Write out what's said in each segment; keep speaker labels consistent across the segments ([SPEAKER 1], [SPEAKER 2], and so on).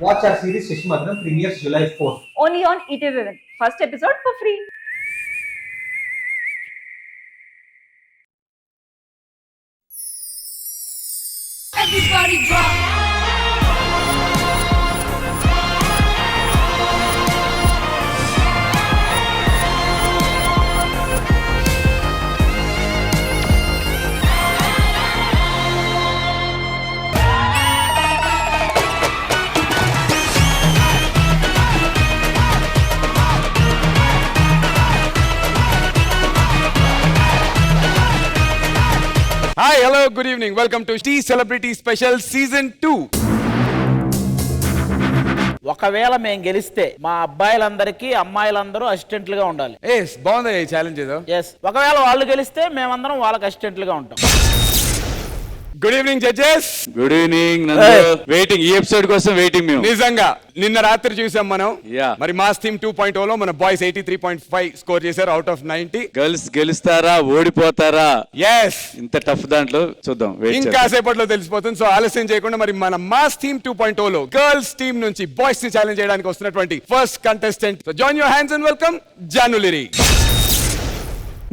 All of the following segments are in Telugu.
[SPEAKER 1] Watch our series Shishimardhanam premieres July 4th.
[SPEAKER 2] Only on ETV Vivan. First episode for free.
[SPEAKER 3] Everybody drop.
[SPEAKER 4] Hi, hello, good evening. Welcome to Tea Celebrity Special Season 2.
[SPEAKER 5] ఒకవేళ మేము గెలిస్తే మా అబ్బాయిలందరికీ అమ్మాయిలందరూ అసిస్టెంట్లుగా ఉండాలి.
[SPEAKER 4] బాగుంది ఈ ఛాలెంజ్ ఏదో.
[SPEAKER 5] ఎస్, ఒకవేళ వాళ్ళు గెలిస్తే మేమందరం వాళ్ళకి అసిస్టెంట్లుగా ఉంటాం.
[SPEAKER 4] Good evening judges.
[SPEAKER 6] Good evening. Waiting ఈ ఎపిసోడ్ కోసం వెయిటింగ్ మేము.
[SPEAKER 4] నిజంగా నిన్న రాత్రి చూసాం మనం.
[SPEAKER 6] Yeah.
[SPEAKER 4] మరి మాస్ థీమ్ 2.0 లో మన బాయ్స్ 83.5 స్కోర్ చేశారు అవుట్ ఆఫ్ 90.
[SPEAKER 6] గర్ల్స్ గెలుస్తారా ఓడిపోతారా?
[SPEAKER 4] yes
[SPEAKER 6] ఇంత టఫ్ దాంట్లో చూద్దాం.
[SPEAKER 4] ఇంకా సేపట్లో తెలిసిపోతుంది. సో ఆలస్యం చేయకుండా మరి మన మాస్ థీమ్ 2.0 లో గర్ల్స్ టీమ్ నుంచి బాయ్స్ ని ఛాలెంజ్ చేయడానికి వస్తున్నటువంటి first contestant. So join your hands and welcome జానులిరి.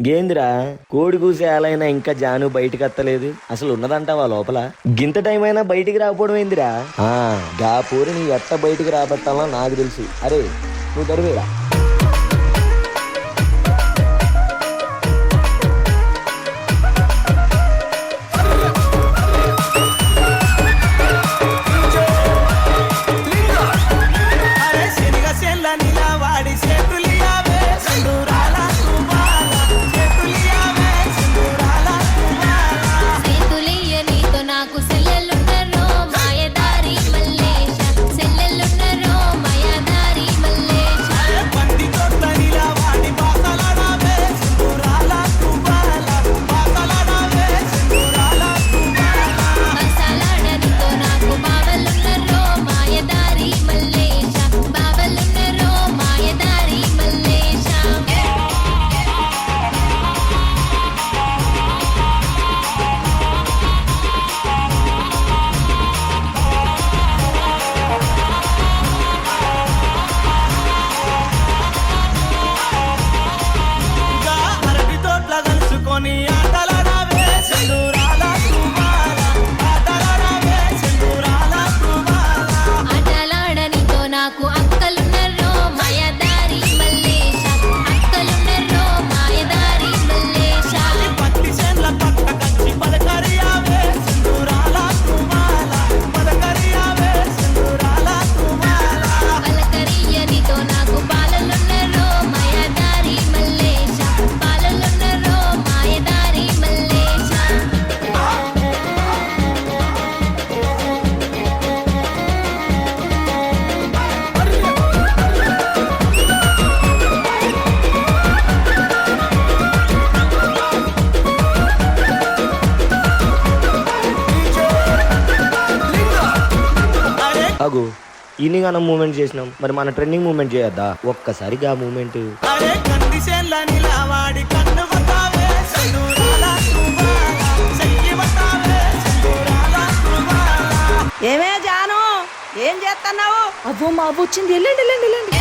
[SPEAKER 7] గేంద్రా కోడి కూసే ఆలైనా ఇంకా జాను బయటికి అత్తలేదు. అసలు ఉన్నదంటావా లోపల? గింత టైం అయినా బయటికి రాకపోవడం ఏందిరా? గా పూరి నీ ఎట్ట బయటికి రాబట్టాలో నాకు తెలుసు. అరే నువ్వు దరివేరా. అగు ఇన్నిగానం మూమెంట్ చేసినాం, మరి మన ట్రెండింగ్ మూమెంట్ చేయొద్దా? ఒక్కసారిగా మూమెంట్
[SPEAKER 8] ఏమే జాను, ఏం చేస్తున్నావు?
[SPEAKER 2] అవ్వో మా అవ్వ వచ్చింది. వెళ్ళండి వెళ్ళండి వెళ్ళండి.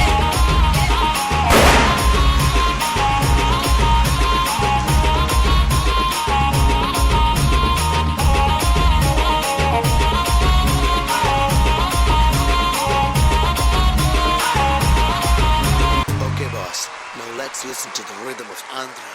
[SPEAKER 9] Okay, boss. Now let's listen to the rhythm of Andhra.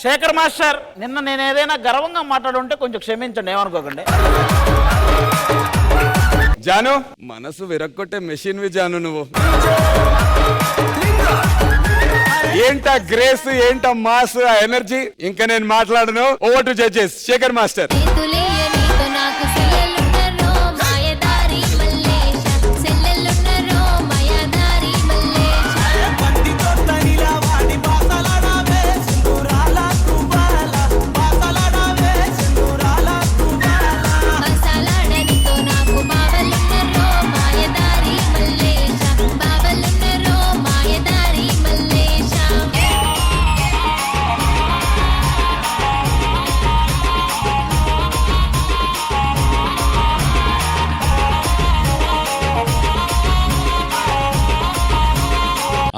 [SPEAKER 5] Shekhar master, నిన్న నేను ఏదైనా గర్వంగా మాట్లాడుంటే కొంచెం క్షమించండి, ఏమనుకోకండి.
[SPEAKER 4] జాను, మనసు విరక్కొట్టే మెషిన్ వి జాను నువ్వు. ఏంటా గ్రేస్, ఏంటా మాస్, ఆ ఎనర్జీ. ఇంకా నేను మాట్లాడను. Over to judges. Shekhar master.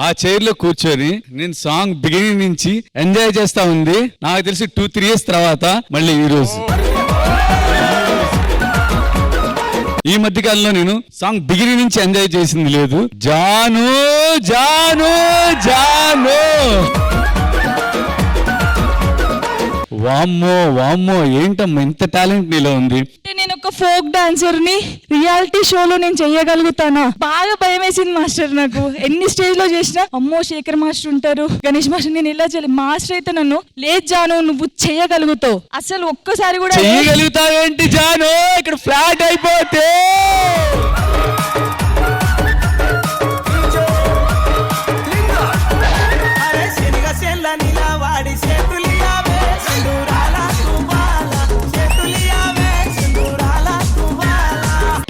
[SPEAKER 6] ఆ చైర్ లో కూర్చొని నేను సాంగ్ బిగినింగ్ నుంచి ఎంజాయ్ చేస్తా ఉంది. నాకు తెలిసి 2-3 years తర్వాత మళ్ళీ ఈ రోజు ఈ మధ్య కాలంలో నేను సాంగ్ బిగినింగ్ నుంచి ఎంజాయ్ చేసింది లేదు. జాను జాను జాను, వామ్మో వామ్మో, ఏంటమ్మా ఇంత టాలెంట్ నీలో ఉంది.
[SPEAKER 2] నేను ఒక ఫోక్ డాన్సర్ ని, రియాలిటీ షోలో నేను చెయ్యగలుగుతానా? బాగా భయం వేసింది మాస్టర్ నాకు. ఎన్ని స్టేజ్ లో చేసినా అమ్మో శేఖర్ మాస్టర్ ఉంటారు, గణేష్ మాస్టర్, నేను ఇలా చేయలేదు. మాస్టర్ అయితే నన్ను లేదు జాను నువ్వు చెయ్యగలుగుతావు, అసలు ఒక్కసారి కూడా
[SPEAKER 6] చెయ్యగలుగుతావేంటి జాను, ఇక్కడ ఫ్లాట్ అయిపోతే.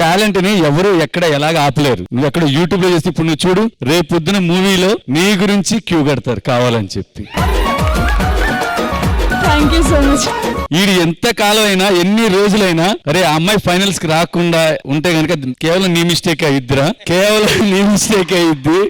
[SPEAKER 6] టాలెంట్ ని ఎవరు ఎక్కడ ఎలాగ ఆపలేరు. నువ్వు ఎక్కడ యూట్యూబ్ లో చేసి ఇప్పుడు నువ్వు చూడు, రేపు పొద్దున మూవీలో నీ గురించి క్యూ కడతారు కావాలని చెప్పి.
[SPEAKER 2] Thank you so much.
[SPEAKER 6] ఈడు ఎంత కాలం అయినా, ఎన్ని రోజులైనా, అరే ఆ అమ్మాయి ఫైనల్స్ కి రాకుండా ఉంటే గనక కేవలం నీ మిస్టేక్ అయ్యిద్దిరా, కేవలం నీ మిస్టేక్ అయ్యిద్ది.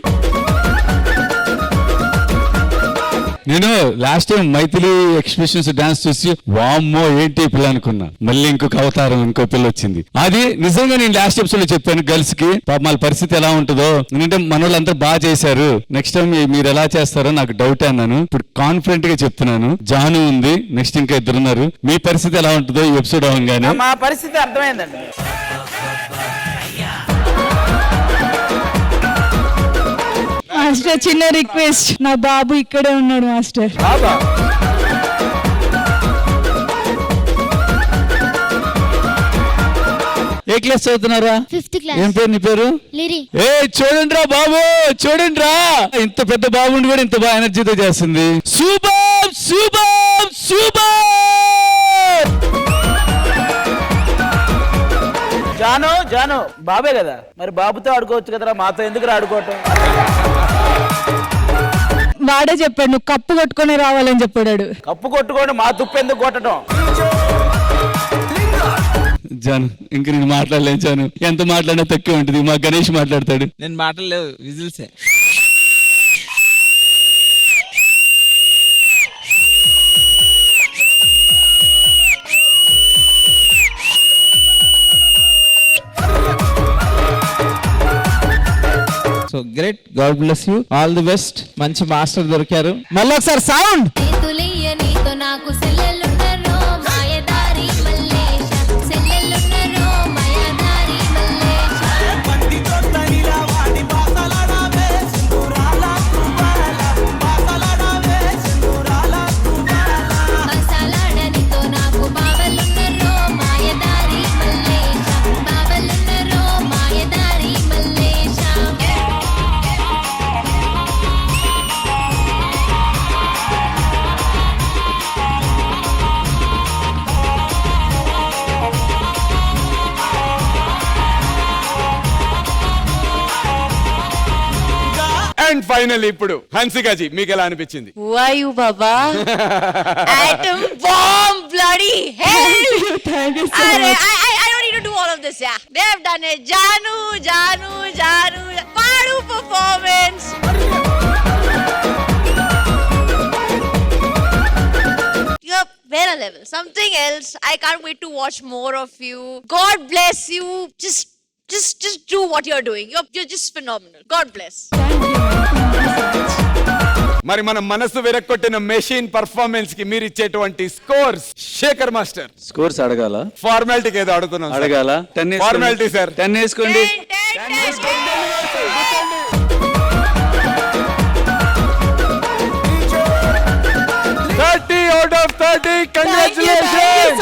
[SPEAKER 6] నేను last time Maithili expressions dance చూసి వామ్మో ఏంటి పిల్ల అనుకున్నా. మళ్ళీ ఇంకొక అవతారం, ఇంకో పిల్ల వచ్చింది. అది నిజంగా నేను లాస్ట్ ఎపిసోడ్ లో చెప్పాను గర్ల్స్ కి, పాప వాళ్ళ పరిస్థితి ఎలా ఉంటుందో. ఎందుకంటే మన వాళ్ళంతా బాగా చేశారు, నెక్స్ట్ టైం మీరు ఎలా చేస్తారో నాకు డౌట్ అన్నాను. ఇప్పుడు కాన్ఫిడెంట్ గా చెప్తున్నాను, జాను ఉంది, నెక్స్ట్ ఇంకా ఇద్దరున్నారు. మీ పరిస్థితి ఎలా ఉంటుందో ఈ ఎపిసోడ్ అవగానే.
[SPEAKER 5] మా పరిస్థితి అర్థమైందండి.
[SPEAKER 2] మాస్టర్ చిన్న రిక్వెస్ట్, నా బాబు ఇక్కడే ఉన్నాడు మాస్టర్.
[SPEAKER 6] ఏ క్లాస్ చదువుతున్నారా?
[SPEAKER 3] 5th class.
[SPEAKER 6] ఏం పేరు నీ పేరు?
[SPEAKER 3] లిరి.
[SPEAKER 6] ఏ చూడండి రా బాబు, చూడండి రా, ఇంత పెద్ద బాబుని కూడా ఇంత బాగా ఎనర్జీతో చేస్తుంది. Super super super.
[SPEAKER 5] జాను జాను బాబే కదా, మరి బాబుతో ఆడుకోవచ్చు కదరా, మాతో ఎందుకు ఆడుకోవటం?
[SPEAKER 2] వాడే చెప్పాడు నువ్వు కప్పు కొట్టుకొని రావాలని చెప్పాడు.
[SPEAKER 5] కప్పు కొట్టుకోండి, మా తుప్పు ఎందుకు కొట్టడం?
[SPEAKER 6] జాను ఇంక నేను మాట్లాడలేను జాను, ఎంత మాట్లాడినా తక్కువ ఉంటుంది. మా గణేష్ మాట్లాడతాడు.
[SPEAKER 10] నేను మాట్లాడలేవు, విజిల్సే. So great, God bless you, all the best. మంచి మాస్టర్ దొరికారు. మళ్ళీ ఒకసారి సౌండ్.
[SPEAKER 4] అండ్ ఫైనల్ ఇప్పుడు హన్సికాజీ, మీకు ఎలా అనిపించింది?
[SPEAKER 3] Why Baba? Atom bomb, bloody hell!
[SPEAKER 2] Thank you so
[SPEAKER 3] I
[SPEAKER 2] much.
[SPEAKER 3] don't need to do all of this, yeah. They have done it. Janu. Padu performance. You're better level. Something else. I can't wait to watch more of you. God bless you. Just do what you're doing. You're just phenomenal. God bless.
[SPEAKER 4] మరి మన మనసు విరక్కొట్టిన మెషిన్ పర్ఫార్మెన్స్ కి మీరు ఇచ్చేటువంటి స్కోర్స్ శేఖర్ మాస్టర్.
[SPEAKER 6] స్కోర్స్ అడగాల?
[SPEAKER 4] ఫార్మాలిటీకి ఏదో అడుగుతున్నాం.
[SPEAKER 6] అడగాల? 10
[SPEAKER 4] ఫార్మాలిటీ సార్.
[SPEAKER 6] 10 వేసుకోండి.
[SPEAKER 4] 30 out of 30. Congratulations.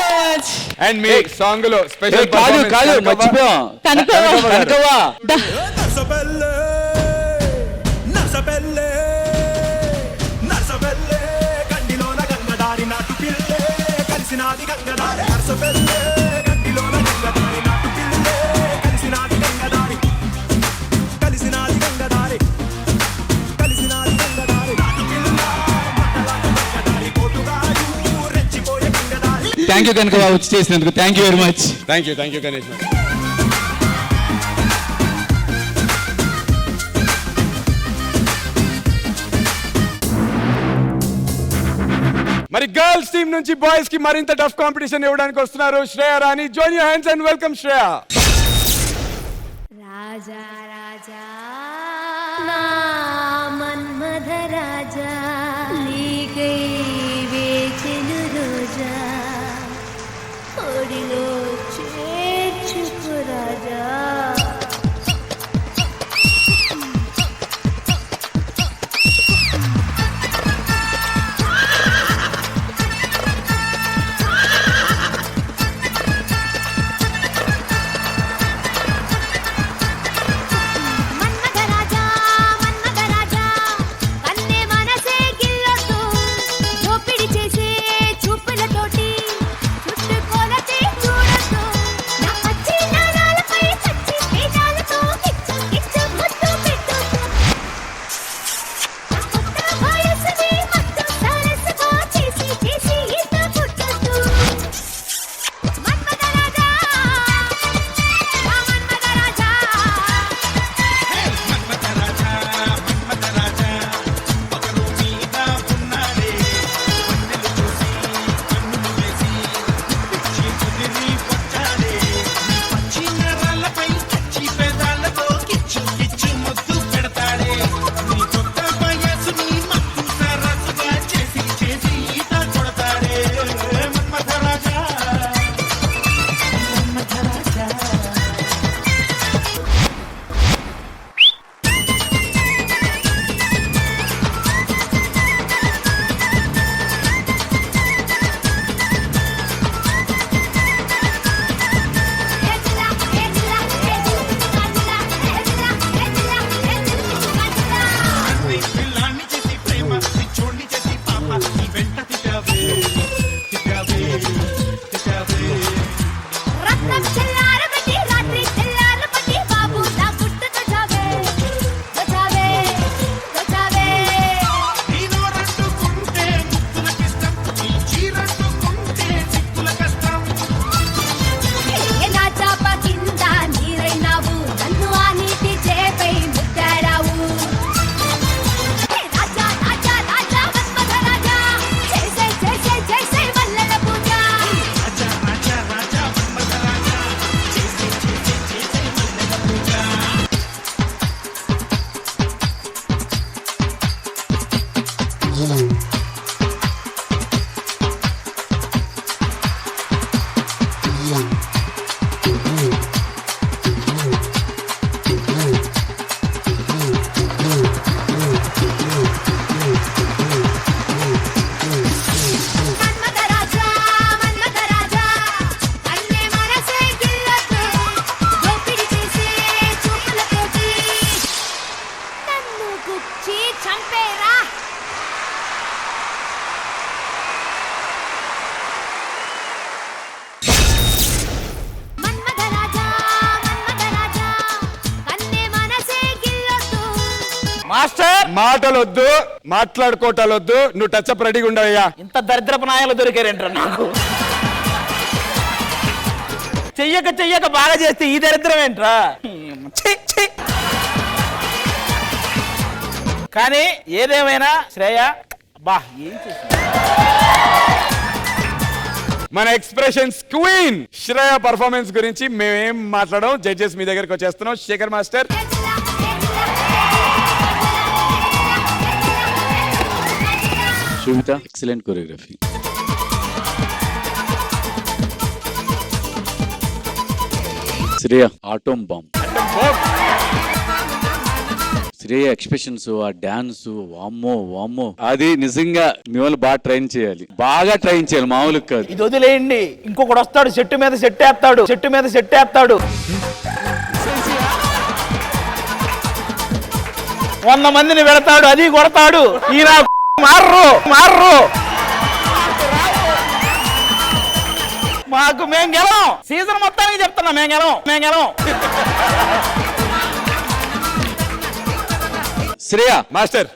[SPEAKER 4] And me song లో స్పెషల్
[SPEAKER 6] కాదు మర్చిపోయాం. కనకవ్వ. థ్యాంక్ యూ కనకవ్వ వచ్చి చేసినందుకు. Thank you very much.
[SPEAKER 4] Thank you Ganesh. మరి గర్ల్స్ టీం నుంచి బాయ్స్ కి మరింత టఫ్ కాంపిటీషన్ ఇవ్వడానికి వస్తున్నారు Shreya Rani. Join your hands and welcome Shreya.
[SPEAKER 3] రాజా నా మన్మథ రాజా నీకై వేచెను రోజా ఒడిలో చేర్చుకు రాజా.
[SPEAKER 5] మాస్టర్
[SPEAKER 4] మాటలొద్దు, మాట్లాడుకోవటాలొద్దు. నువ్వు టచ్ అప్ రెడీగా ఉండవయ్యా.
[SPEAKER 5] ఇంత దరిద్రపు నాయలు దొరికారేంటారు నాకు. చెయ్యక బాగా చేస్తే ఈ దరిద్రం ఏంట్రా? ఛీ, ఛీ. కానీ ఏదేమైనా శ్రేయ బా ఏం చేసింది?
[SPEAKER 4] మన ఎక్స్ప్రెషన్స్ క్వీన్ శ్రేయ పర్ఫార్మెన్స్ గురించి మేమేం మాట్లాడడం, జడ్జెస్ మీ దగ్గరకు వచ్చేస్తున్నాం. Shekhar master,
[SPEAKER 6] Shobita excellent choreography. Shreya atom bomb. Shreya expressions, ఆ డాన్స్, వామ్మో అది నిజంగా మిమ్మల్ని బాగా ట్రైన్ చేయాలి, మామూలు కాదు.
[SPEAKER 5] ఇది వదిలేయండి, ఇంకొకడు వస్తాడు చెట్టు మీద సెట్ వేస్తాడు 100 మందిని పెడతాడు, అది కొడతాడు. ఈయన మార్రు మాకు మేం గెలం. సీజన్ మొత్తానికి చెప్తున్నా మేం గెలం.
[SPEAKER 4] శ్రేయ మాస్టర్,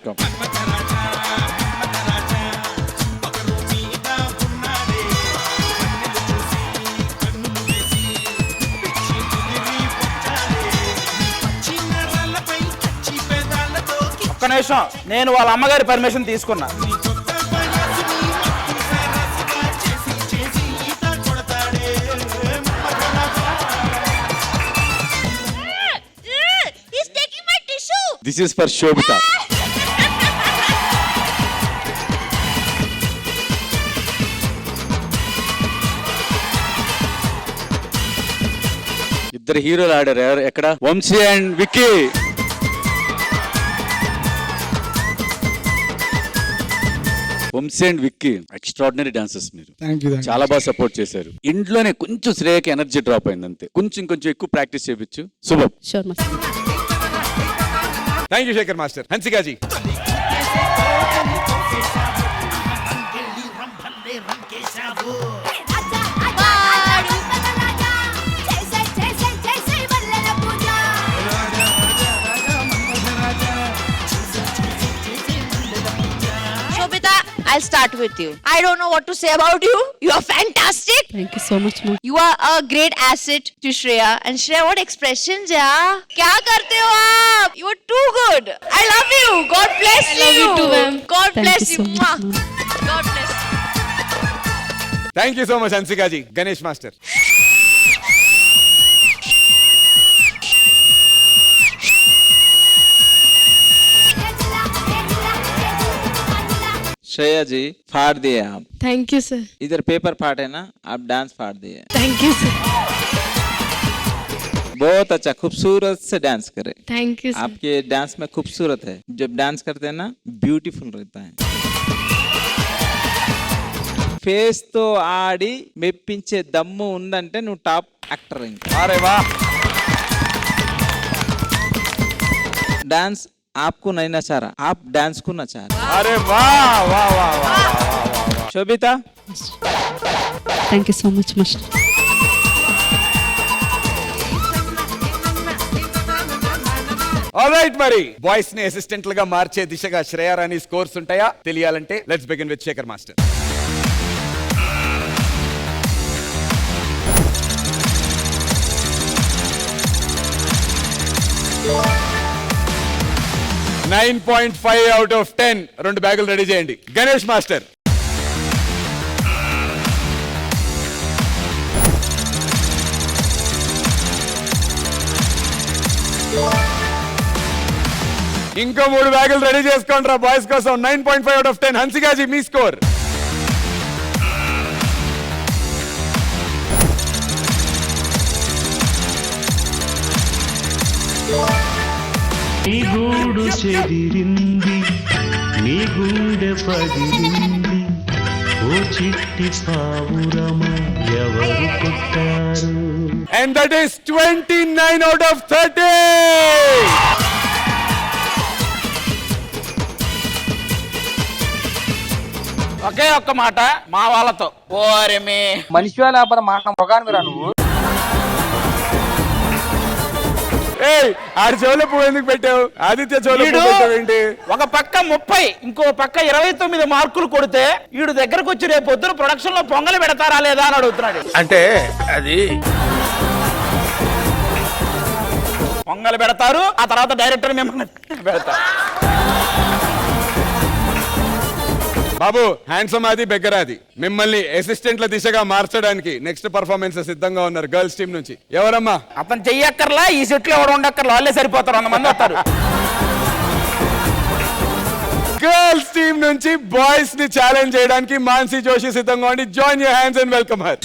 [SPEAKER 5] ఒక్క నిమిషం, నేను వాళ్ళ అమ్మగారి పర్మిషన్ తీసుకున్నా.
[SPEAKER 3] He's taking my tissue.
[SPEAKER 6] This is for Shobita. ఇద్దరు హీరోలు ఆడారు. ఎవరు ఎక్కడ? Vamshi and Vicky. Vamshi and Vicky extraordinary dancers. మీరు చాలా బాగా సపోర్ట్ చేశారు. ఇంట్లోనే కొంచెం శ్రేయకి ఎనర్జీ డ్రాప్ అయింది అంతే. కొంచెం ఎక్కువ ప్రాక్టీస్ చేయించు. శుభం.
[SPEAKER 4] Thank you Shekhar master. హన్సికాజీ,
[SPEAKER 3] Shobita, I'll start with you. I don't know what to say about you. You are fantastic.
[SPEAKER 8] Thank you so much, ma'am.
[SPEAKER 3] You are a great asset to Shreya. And Shreya, what expressions, yeah? Kya karte ho aap? You are too good. I love you. God bless you.
[SPEAKER 8] love you too, ma'am.
[SPEAKER 3] God
[SPEAKER 8] Thank
[SPEAKER 3] bless
[SPEAKER 8] you
[SPEAKER 3] you.
[SPEAKER 8] so much,
[SPEAKER 3] Mwah.
[SPEAKER 8] ma'am.
[SPEAKER 3] God bless you.
[SPEAKER 4] Thank you so much హన్సికాజీ. Ganesh master,
[SPEAKER 10] Shreya जी फाड़ दिए आप.
[SPEAKER 8] Thank you, sir.
[SPEAKER 10] इधर पेपर फाटे ना, आप डांस फाड़ दिए.
[SPEAKER 8] Thank you, sir.
[SPEAKER 10] बहुत अच्छा, खूबसूरत से डांस करे.
[SPEAKER 8] Thank you, sir.
[SPEAKER 10] आपके डांस में खूबसूरत है. जब डांस करते हैं ना, ब्यूटीफुल रहता है. फेस तो ఆడి మెప్పించే దమ్ము ఉందంటే నువ్వు టాప్ యాక్టర్. ఇంకా
[SPEAKER 5] అరే వా,
[SPEAKER 10] डांस आपको नहीं नचा रहा, आप डांस को नचा रहे.
[SPEAKER 4] అరే వా వా వా వా.
[SPEAKER 10] Shobhita,
[SPEAKER 8] Thank you so much, master.
[SPEAKER 4] Alright, మరి బాయ్స్ ని అసిస్టెంట్లుగా మార్చే దిశగా శ్రేయ రాణి స్కోర్స్ ఉంటాయా? తెలియాలంటే let's begin with Shekhar master. $9.5 out of 10. 2 బ్యాగులు రెడీ చేయండి. గణేష్ మాస్టర్, ఇంకో 3 బ్యాగులు రెడీ చేసుకోండి రా బాయ్స్ కోసం. 9.5 out of 10. హన్సికాజీ, me score?
[SPEAKER 11] నీ గూడు చెదిరింది, నీ గుండె పగిలింది, ఓ చిట్టి పావురమ ఎవరు కొట్టారు?
[SPEAKER 4] And that is 29 out of 30.
[SPEAKER 5] ఒకే ఒక్క మాట మా వాళ్ళతో, ఓరేమి
[SPEAKER 1] మనిషి లేకపోతే మాట మొగాను రా నువ్వు.
[SPEAKER 4] ఏయ్, ఆడి చెవులో పువ్వు ఎందుకు పెట్టావు? ఆదిత్య చెవులో పువ్వు పెట్టావు ఏంటి?
[SPEAKER 5] ఒక పక్క 30, ఇంకో పక్క 29 మార్కులు కొడితే వీడు దగ్గరకు వచ్చి రేపు పొద్దున ప్రొడక్షన్ లో పొంగలి పెడతారా లేదా అని అడుగుతున్నాడు. అంటే అది పొంగల్ పెడతారు, ఆ తర్వాత డైరెక్టర్ మిమ్మల్ని పెడతారు.
[SPEAKER 4] బాబు హ్యాండ్సమ్ అది బెగ్గరాది మిమ్మల్ని అసిస్టెంట్ల దిశగా మార్చడానికి నెక్స్ట్ పర్ఫార్మెన్స్ సిద్ధంగా ఉన్నారు గర్ల్స్ టీం నుంచి. ఎవరమ్మా?
[SPEAKER 5] అతను చెయ్యక్కర్లా, ఈ సెట్లో ఎవరు ఉండక్కర్లా, వాళ్ళే సరిపోతారు, 100 మంది వస్తారు.
[SPEAKER 4] గర్ల్స్ టీం నుంచి బాయ్స్ ని ఛాలెంజ్ చేయడానికి మాన్సీ జోషి సిద్ధంగా ఉండి join your hands and welcome her.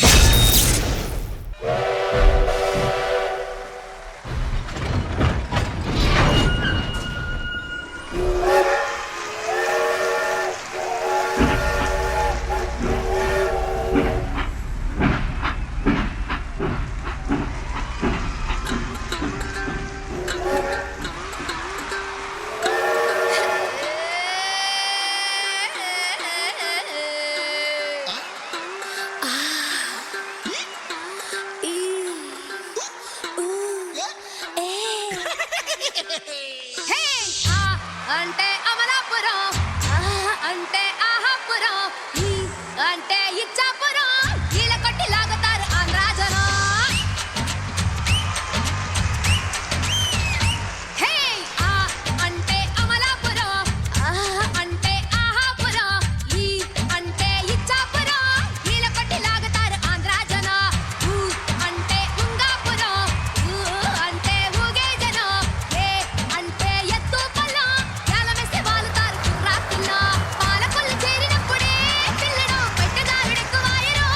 [SPEAKER 3] అంటే అమలాపురం, అంటే ఆహాపురం, అంటే ఇచ్చాపురం, కీల కొట్టి లాగుతారు ఆంధ్రాజనం. హే అంటే అమలాపురం, అంటే ఆహాపురం, అంటే ఇచ్చాపురం, కీల కొట్టి లాగుతారు ఆంధ్రాజనం. అంటే ఉంగాపురం, అంటే ఊగే జనం, అంటే ఎత్తు పల్లం, యాలమేసి వాలుతారు రాత్రిలో. పాలకొల్లు చేరినప్పుడే పిల్లడు పెట్టదారుడెక్కువాయరు.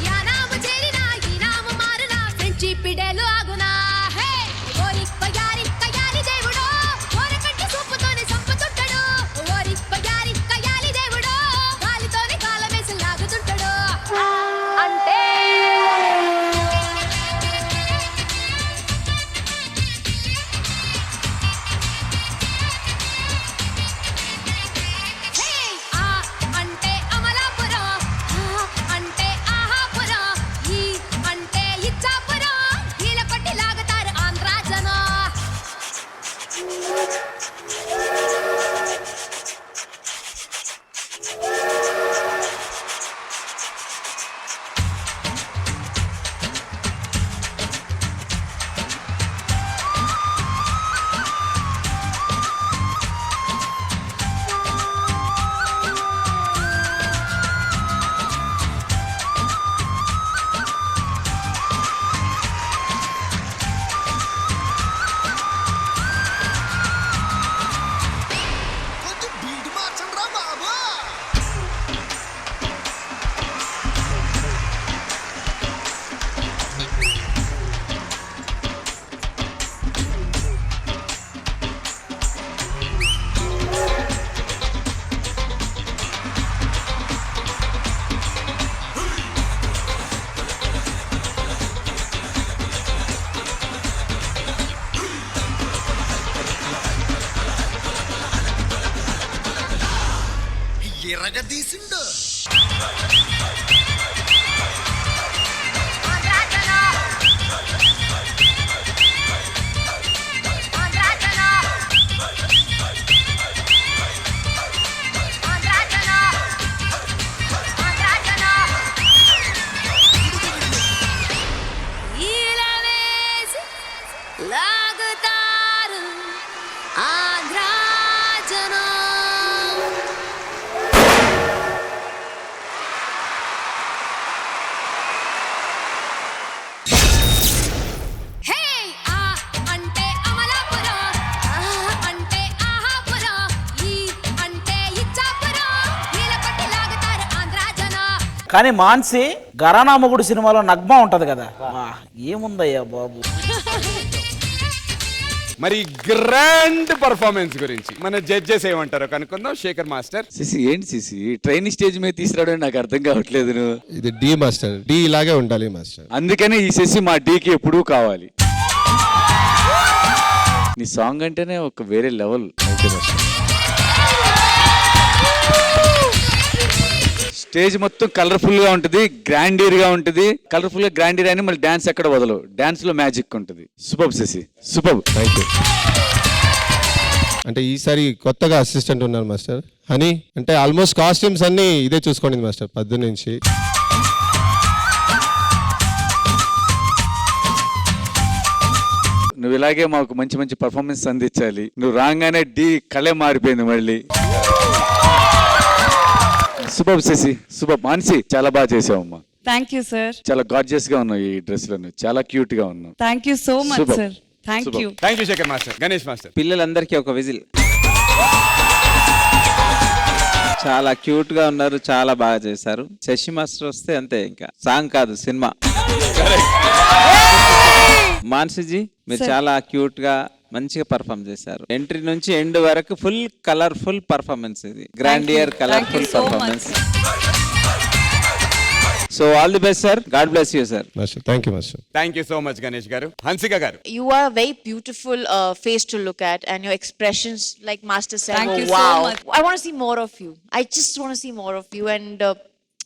[SPEAKER 3] యానాము చేరినా ఈనాము మారునా, ఫ్రెంచి పిడేలు ఆగునా. హే ఓరిప్పయారి దేవుడో, ఓరకంటి సూపుతోనే సంపుతుంటాడు. ఓరిప్పయారి దేవుడో, గాలితోనే కాలమేసి లాగుతుంటాడు. అంటే హే అంటే అమలాపురం, అంటే ఆహాపురం, అంటే ఇచ్చాపురం, కీల కొట్టి లాగుతారు ఆంధ్రాజనం.
[SPEAKER 9] కొంచెం బీట్ మార్చండి రా బాబు. ఎరగదీసిండు. లాగుతారు ఆంధ్రాజనం. హే అంటే అమలాపురం, అంటే ఆహాపురం, అంటే ఇచ్చాపురం, కీల కొట్టి లాగుతారు ఆంధ్రాజనం.
[SPEAKER 5] కానీ మాన్సి గరానా మొగుడు సినిమాలో నగ్మ ఉంటది కదా, ఏముందయ్యా బాబు.
[SPEAKER 4] మరి గ్రాండ్ పర్ఫార్మెన్స్ గురించి మన జడ్జెస్ ఏమంటారో కనుక్కుందాం. శేఖర్ మాస్టర్.
[SPEAKER 6] సిసి ఏంటి సిసి ట్రైనింగ్ స్టేజ్ మీద తీసుకురావడం నాకు అర్థం కావట్లేదు నువ్వు.
[SPEAKER 10] ఇది డి మాస్టర్, డి ఇలాగే ఉండాలి మాస్టర్.
[SPEAKER 6] అందుకనే ఈ సెసి మా డీకి ఎప్పుడూ కావాలి. నీ సాంగ్ అంటేనే ఒక వేరే లెవెల్.
[SPEAKER 10] Okay master.
[SPEAKER 6] స్టేజ్ మొత్తం కలర్ఫుల్ గా ఉంటుంది, గ్రాండీర్ గా ఉంటుంది. కలర్ఫుల్ గా గ్రాండీర్ అని మళ్ళీ డాన్స్ ఎక్కడ వదలవు, డాన్స్ లో మ్యాజిక్ ఉంటుంది. Super Shashi, super.
[SPEAKER 10] Thank you. అంటే ఈసారి కొత్తగా అసిస్టెంట్ ఉన్నారు మాస్టర్ అని, అంటే ఆల్మోస్ట్ కాస్ట్యూమ్స్ అన్ని ఇదే చూసుకోండి మాస్టర్ పొద్దు నుంచి.
[SPEAKER 6] నువ్వు ఇలాగే మాకు మంచి మంచి పర్ఫార్మెన్స్ అందించాలి. నువ్వు రాగానే డి కళే మారిపోయింది మళ్ళీ. Super Shashi, super. మాన్సి చాలా బాగా చేసావమ్మా.
[SPEAKER 8] Thank you sir.
[SPEAKER 6] చాలా గార్జియస్ గా ఉన్నావు ఈ డ్రెస్ లో, చాలా క్యూట్ గా ఉన్నావు.
[SPEAKER 8] Thank you so much
[SPEAKER 6] Super.
[SPEAKER 8] Sir. Thank you.
[SPEAKER 4] Thank you Shekhar master. Ganesh master.
[SPEAKER 10] పిల్లలందరికీ ఒక విజిల్. చాలా క్యూట్ గా ఉన్నారు, చాలా బాగా చేశారు. శశి మాస్టర్ వస్తే అంతే, ఇంకా సాంగ్ కాదు సినిమా. మాన్సిజీ మీరు చాలా క్యూట్ గా మంచిగా పర్ఫామ్ చేశారు. ఎంట్రీ నుంచి ఎండ్ వరకు ఫుల్ కలర్ఫుల్ పర్ఫార్మెన్స్, ఇది grandeur colourful performance. So all the best sir. God bless you sir.
[SPEAKER 4] Thank you so much Ganesh గారు. హన్సిక గారు.
[SPEAKER 3] You are a very beautiful face to look at, and your expressions, like Master said,
[SPEAKER 8] Thank
[SPEAKER 3] were
[SPEAKER 8] you so
[SPEAKER 3] wow.
[SPEAKER 8] much.
[SPEAKER 3] I want to see more of you. I just want to see more of you, and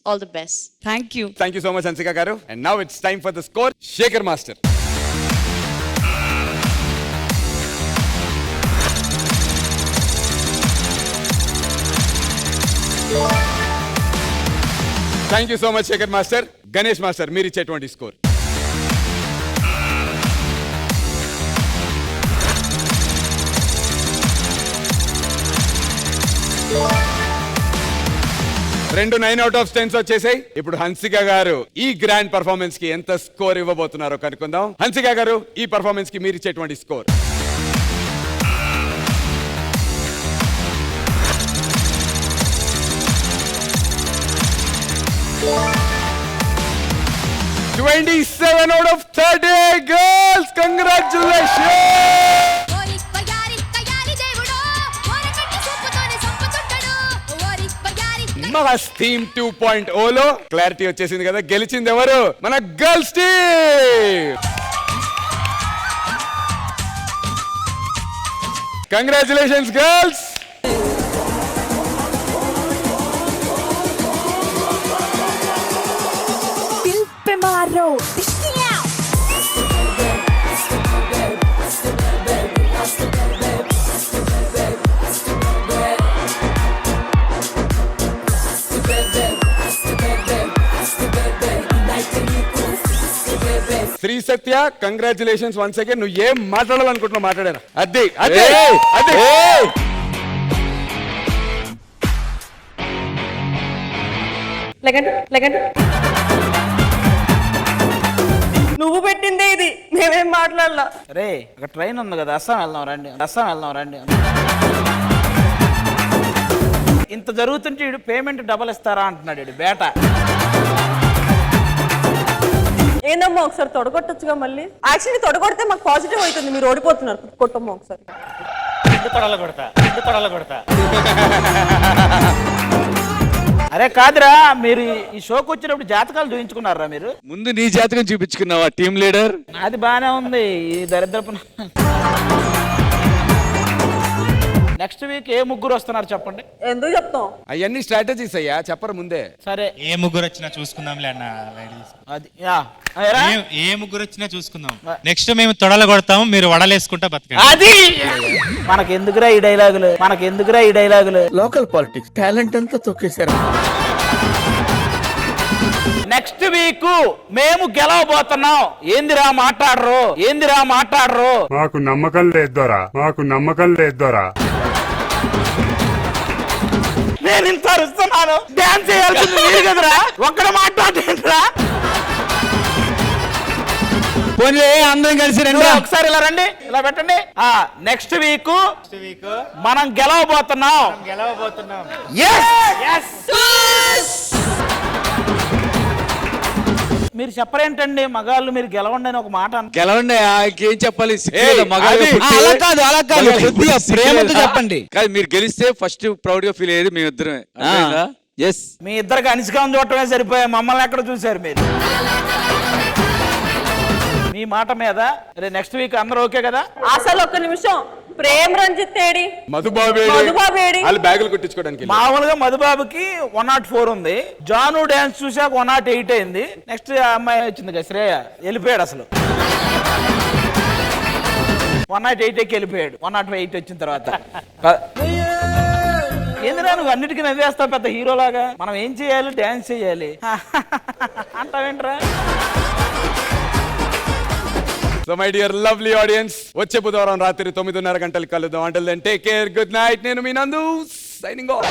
[SPEAKER 3] all the best.
[SPEAKER 8] Thank you.
[SPEAKER 4] Thank you so much Hansika గారు. And now it's time for the score. Shekhar master. Thank you so much Shekhar master. Ganesh master మీరు ఇచ్చేటువంటి స్కోర్. రెండు 9 out of 10 వచ్చేసాయి. ఇప్పుడు హన్సిక గారు ఈ గ్రాండ్ పర్ఫార్మెన్స్ కి ఎంత స్కోర్ ఇవ్వబోతున్నారో కనుక్కుందాం. హన్సిక గారు ఈ పర్ఫార్మెన్స్ కి మీరు ఇచ్చేటువంటి score. "27 out of 30 girls. Congratulations." Mass team 2.0 లో క్లారిటీ వచ్చేసింది కదా. గెలిచింది ఎవరు? మన girls team. Congratulations girls. Sri Satya, congratulations once again. నువ్వు ఏం మాట్లాడాలనుకుంటున్నావు మాట్లాడాను. అదే అదే అదే.
[SPEAKER 2] నువ్వు పెట్టిందే ఇది, మేమేం మాట్లాడలా.
[SPEAKER 5] రే అక్కడ ట్రైన్ ఉంది కదా, అస్సాం వెళ్దాం రండి. ఇంత జరుగుతుంటే వీడు పేమెంట్ డబల్ ఇస్తారా అంటున్నాడు వీడు బేట.
[SPEAKER 2] ఏందమ్మా ఒకసారి తొడగొట్టొచ్చుగా మళ్ళీ. యాక్చువల్లీ తొడగొడితే మాకు పాజిటివ్ అవుతుంది. మీరు ఓడిపోతున్నారు. కొట్టమ్మా ఒకసారి.
[SPEAKER 5] అరే కాదురా, మీరు ఈ షోకి వచ్చినప్పుడు జాతకాలు చూపించుకున్నారా మీరు?
[SPEAKER 6] ముందు నీ జాతకం చూపించుకున్నావా టీమ్ లీడర్?
[SPEAKER 5] అది బానే ఉంది. ఈ దరిద్రపు నెక్స్ట్ వీక్ ఏ ముగ్గురు వస్తున్నారు చెప్పండి.
[SPEAKER 2] ఎందుకు చెప్తాం?
[SPEAKER 4] అవన్నీ స్ట్రాటజీస్ అయ్యా, చెప్పరు ముందే.
[SPEAKER 5] సరే
[SPEAKER 12] ఏ ముగ్గురు వచ్చినా చూసుకుందాంలే అన్న.
[SPEAKER 5] అది యా, ఏరా?
[SPEAKER 12] ఏ ముగ్గురు వచ్చినా చూసుకుందాం. నెక్స్ట్ మేము తొడలు కొడతాము, మీరు వడలేసుకుంటా బతకండి.
[SPEAKER 5] అది మనకెందుకురా ఈ డైలాగులు.
[SPEAKER 10] లోకల్ పాలిటిక్స్ టాలెంట్ అంతా తొక్కేశారు.
[SPEAKER 5] నెక్స్ట్ వీక్ మేము గెలవబోతున్నాం. ఏందిరా మాట్లాడరు?
[SPEAKER 11] మాకు నమ్మకం లేదోరా.
[SPEAKER 5] నేను ఇంత అరుస్తున్నాను, డాన్స్ చేయాల్సింది మీరు కదరా, ఒక్కడ మాట్లాడరా.
[SPEAKER 10] అందరం కలిసి రండి.
[SPEAKER 5] ఒకసారి ఇలా రండి, ఇలా పెట్టండి. నెక్స్ట్ వీక్ మనం గెలవబోతున్నాం. Yes! మీరు చెప్పరేంటండి మగాళ్ళు, మీరు గెలవండి అని ఒక మాట
[SPEAKER 6] గెలవండి. ఏం చెప్పాలి?
[SPEAKER 10] అలా కాదు, కొద్దిగా ప్రేమతో చెప్పండి.
[SPEAKER 6] కాదు, మీరు గెలిస్తే ఫస్ట్ ప్రౌడ్ గా ఫీల్ అయ్యేది మేమిద్దరమే. ఎస్,
[SPEAKER 5] మీ ఇద్దరికి అనిసిగా చూడటమే సరిపోయా, మమ్మల్ని ఎక్కడ చూశారు మీరు? మీ మాట మీద నెక్స్ట్ వీక్ అందరూ ఓకే కదా?
[SPEAKER 2] అసలు ఒక్క నిమిషం, ప్రేమ్ రంజిత్ ఏడి?
[SPEAKER 4] మధుబాబు వాళ్ళు బ్యాగులు కొట్టించుకోవడానికి.
[SPEAKER 5] మామూలుగా మధుబాబుకి 104 ఉంది. జాను డాన్స్ చూసాక 108 అయింది. నెక్స్ట్ అమ్మాయి వచ్చింది కదా శ్రేయ, వెళ్ళిపోయాడు అసలు. 108కి వెళ్ళిపోయాడు. 108 వచ్చిన తర్వాత ఏందిరా నువ్వు అన్నిటికీ నవ్వేస్తావు పెద్ద హీరోలాగా. మనం ఏం చేయాలి? డాన్స్ చేయాలి అంటావేంట్రా?
[SPEAKER 4] So my dear lovely audience, వచ్చే బుధవారం రాత్రి 9:30 గంటలకు కలుద్దాం. Until then take care, good night. నేను మీ నందు, సైనింగ్ ఆఫ్.